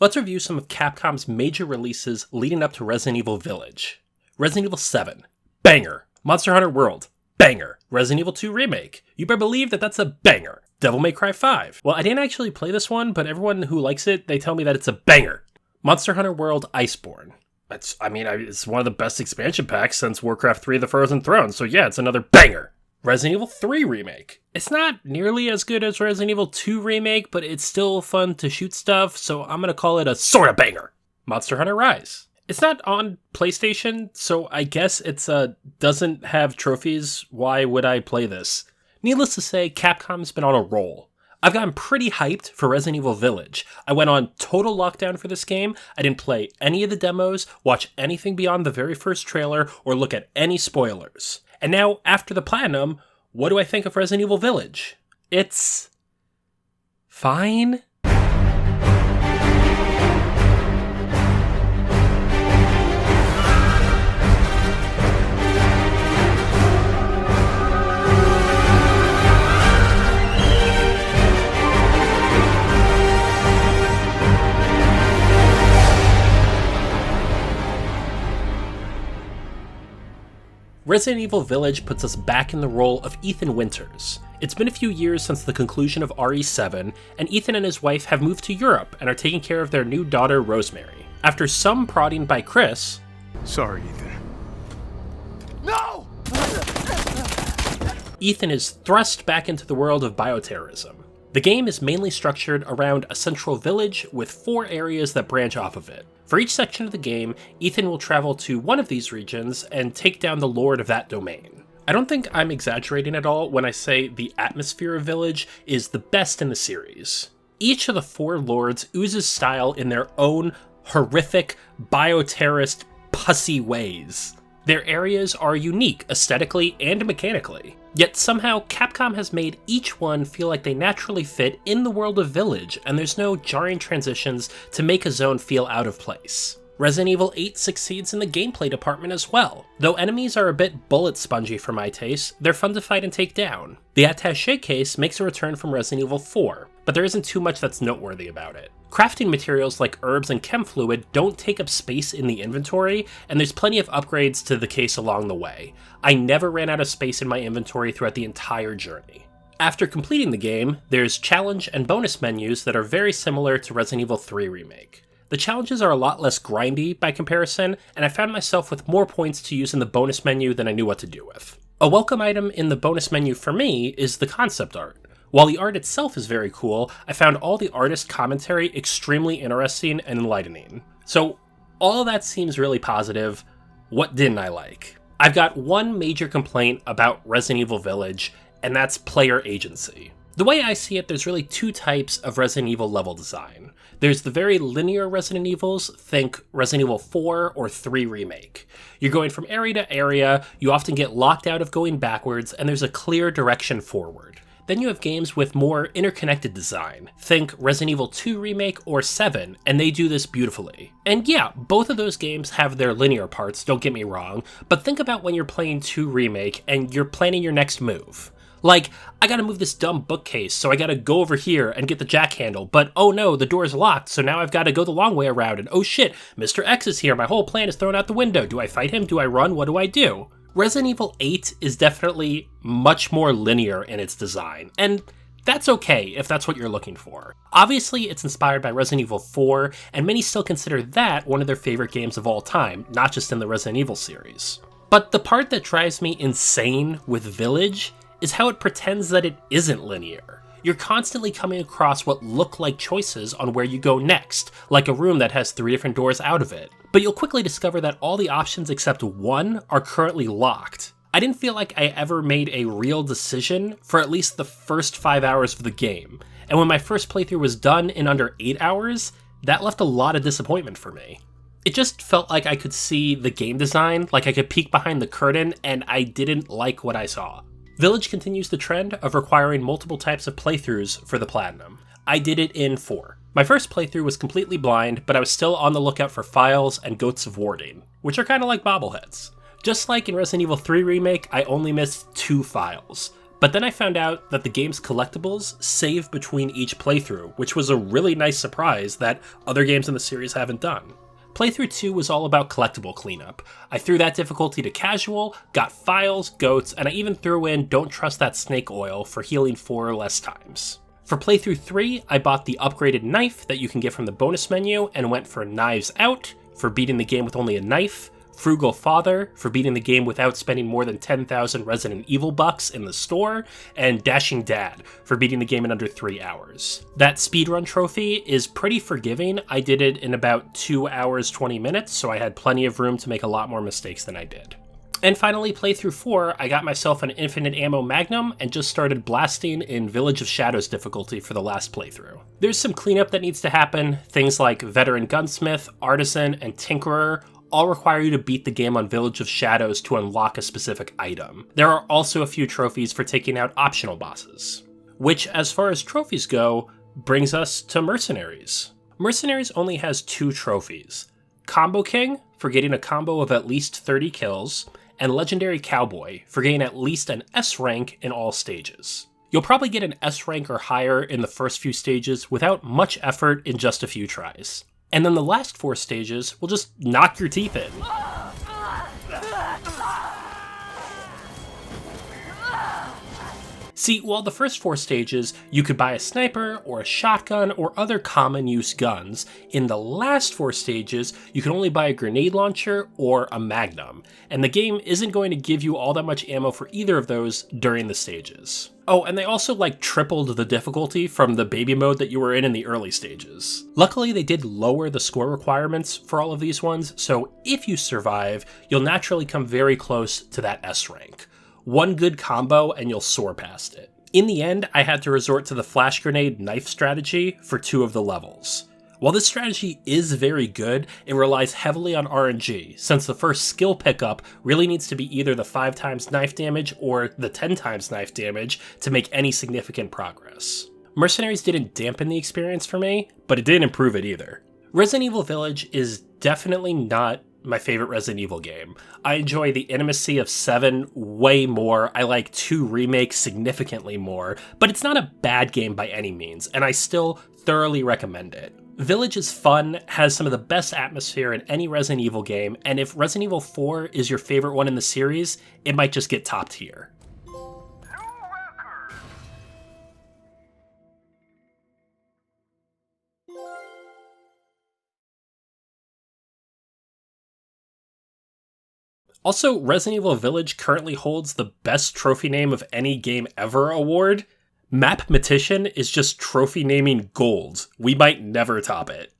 Let's review some of Capcom's major releases leading up to Resident Evil Village. Resident Evil 7, banger. Monster Hunter World, banger. Resident Evil 2 Remake, you better believe that that's a banger. Devil May Cry 5, well, I didn't actually play this one, but everyone who likes it, they tell me that it's a banger. Monster Hunter World Iceborne, it's one of the best expansion packs since Warcraft 3 The Frozen Throne, so yeah, it's another banger. Resident Evil 3 Remake. It's not nearly as good as Resident Evil 2 Remake, but it's still fun to shoot stuff, so I'm gonna call it a sorta banger. Monster Hunter Rise. It's not on PlayStation, so I guess it's doesn't have trophies. Why would I play this? Needless to say, Capcom's been on a roll. I've gotten pretty hyped for Resident Evil Village. I went on total lockdown for this game. I didn't play any of the demos, watch anything beyond the very first trailer, or look at any spoilers. And now, after the Platinum, what do I think of Resident Evil Village? It's fine. Resident Evil Village puts us back in the role of Ethan Winters. It's been a few years since the conclusion of RE7, and Ethan and his wife have moved to Europe and are taking care of their new daughter, Rosemary. After some prodding by Chris... Sorry, Ethan. No! Ethan is thrust back into the world of bioterrorism. The game is mainly structured around a central village with 4 areas that branch off of it. For each section of the game, Ethan will travel to one of these regions and take down the lord of that domain. I don't think I'm exaggerating at all when I say the atmosphere of Village is the best in the series. Each of the 4 lords oozes style in their own horrific, bioterrorist, pussy ways. Their areas are unique aesthetically and mechanically. Yet somehow, Capcom has made each one feel like they naturally fit in the world of Village, and there's no jarring transitions to make a zone feel out of place. Resident Evil 8 succeeds in the gameplay department as well. Though enemies are a bit bullet spongy for my taste, they're fun to fight and take down. The attaché case makes a return from Resident Evil 4, but there isn't too much that's noteworthy about it. Crafting materials like herbs and chem fluid don't take up space in the inventory, and there's plenty of upgrades to the case along the way. I never ran out of space in my inventory throughout the entire journey. After completing the game, there's challenge and bonus menus that are very similar to Resident Evil 3 Remake. The challenges are a lot less grindy by comparison, and I found myself with more points to use in the bonus menu than I knew what to do with. A welcome item in the bonus menu for me is the concept art. While the art itself is very cool, I found all the artist commentary extremely interesting and enlightening. So, all of that seems really positive. What didn't I like? I've got one major complaint about Resident Evil Village, and that's player agency. The way I see it, there's really 2 types of Resident Evil level design. There's the very linear Resident Evils, think Resident Evil 4 or 3 Remake. You're going from area to area, you often get locked out of going backwards, and there's a clear direction forward. Then you have games with more interconnected design. Think Resident Evil 2 Remake or 7, and they do this beautifully. And yeah, both of those games have their linear parts, don't get me wrong, but think about when you're playing 2 Remake and you're planning your next move. Like, I gotta move this dumb bookcase, so I gotta go over here and get the jack handle, but oh no, the door's locked, so now I've gotta go the long way around, and oh shit, Mr. X is here, my whole plan is thrown out the window. Do I fight him? Do I run? What do I do? Resident Evil 8 is definitely much more linear in its design, and that's okay if that's what you're looking for. Obviously, it's inspired by Resident Evil 4, and many still consider that one of their favorite games of all time, not just in the Resident Evil series. But the part that drives me insane with Village is how it pretends that it isn't linear. You're constantly coming across what look like choices on where you go next, like a room that has 3 different doors out of it. But you'll quickly discover that all the options except one are currently locked. I didn't feel like I ever made a real decision for at least the first 5 hours of the game, and when my first playthrough was done in under 8 hours, that left a lot of disappointment for me. It just felt like I could see the game design, like I could peek behind the curtain, and I didn't like what I saw. Village continues the trend of requiring multiple types of playthroughs for the Platinum. I did it in 4. My first playthrough was completely blind, but I was still on the lookout for files and Goats of Warding, which are kind of like bobbleheads. Just like in Resident Evil 3 Remake, I only missed 2 files, But then I found out that the game's collectibles save between each playthrough, which was a really nice surprise that other games in the series haven't done. Playthrough 2 was all about collectible cleanup. I threw that difficulty to casual, got files, goats, and I even threw in Don't Trust That Snake Oil for healing 4 or less times. For playthrough 3, I bought the upgraded knife that you can get from the bonus menu and went for Knives Out for beating the game with only a knife, Frugal Father for beating the game without spending more than 10,000 Resident Evil bucks in the store, and Dashing Dad for beating the game in under 3 hours. That speedrun trophy is pretty forgiving. I did it in about 2 hours 20 minutes, so I had plenty of room to make a lot more mistakes than I did. And finally, playthrough 4, I got myself an infinite ammo magnum and just started blasting in Village of Shadows difficulty for the last playthrough. There's some cleanup that needs to happen. Things like Veteran Gunsmith, Artisan, and Tinkerer all require you to beat the game on Village of Shadows to unlock a specific item. There are also a few trophies for taking out optional bosses. Which, as far as trophies go, brings us to Mercenaries. Mercenaries only has 2 trophies. Combo King, for getting a combo of at least 30 kills, and Legendary Cowboy, for getting at least an S rank in all stages. You'll probably get an S rank or higher in the first few stages without much effort in just a few tries. And then the last 4 stages will just knock your teeth in. See, while the first 4 stages, you could buy a sniper or a shotgun or other common use guns, in the last 4 stages, you can only buy a grenade launcher or a magnum, and the game isn't going to give you all that much ammo for either of those during the stages. Oh, and they also tripled the difficulty from the baby mode that you were in the early stages. Luckily, they did lower the score requirements for all of these ones, so if you survive, you'll naturally come very close to that S rank. One good combo and you'll soar past it. In the end, I had to resort to the flash grenade knife strategy for 2 of the levels. While this strategy is very good, it relies heavily on RNG, since the first skill pickup really needs to be either the 5 times knife damage or the 10 times knife damage to make any significant progress. Mercenaries didn't dampen the experience for me, but it didn't improve it either. Resident Evil Village is definitely not my favorite Resident Evil game. I enjoy the intimacy of 7 way more. I like 2 remakes significantly more, but it's not a bad game by any means, and I still thoroughly recommend it. Village is fun, has some of the best atmosphere in any Resident Evil game, and if Resident Evil 4 is your favorite one in the series, it might just get top tier. Also, Resident Evil Village currently holds the best trophy name of any game ever award. Mathematician is just trophy naming gold. We might never top it.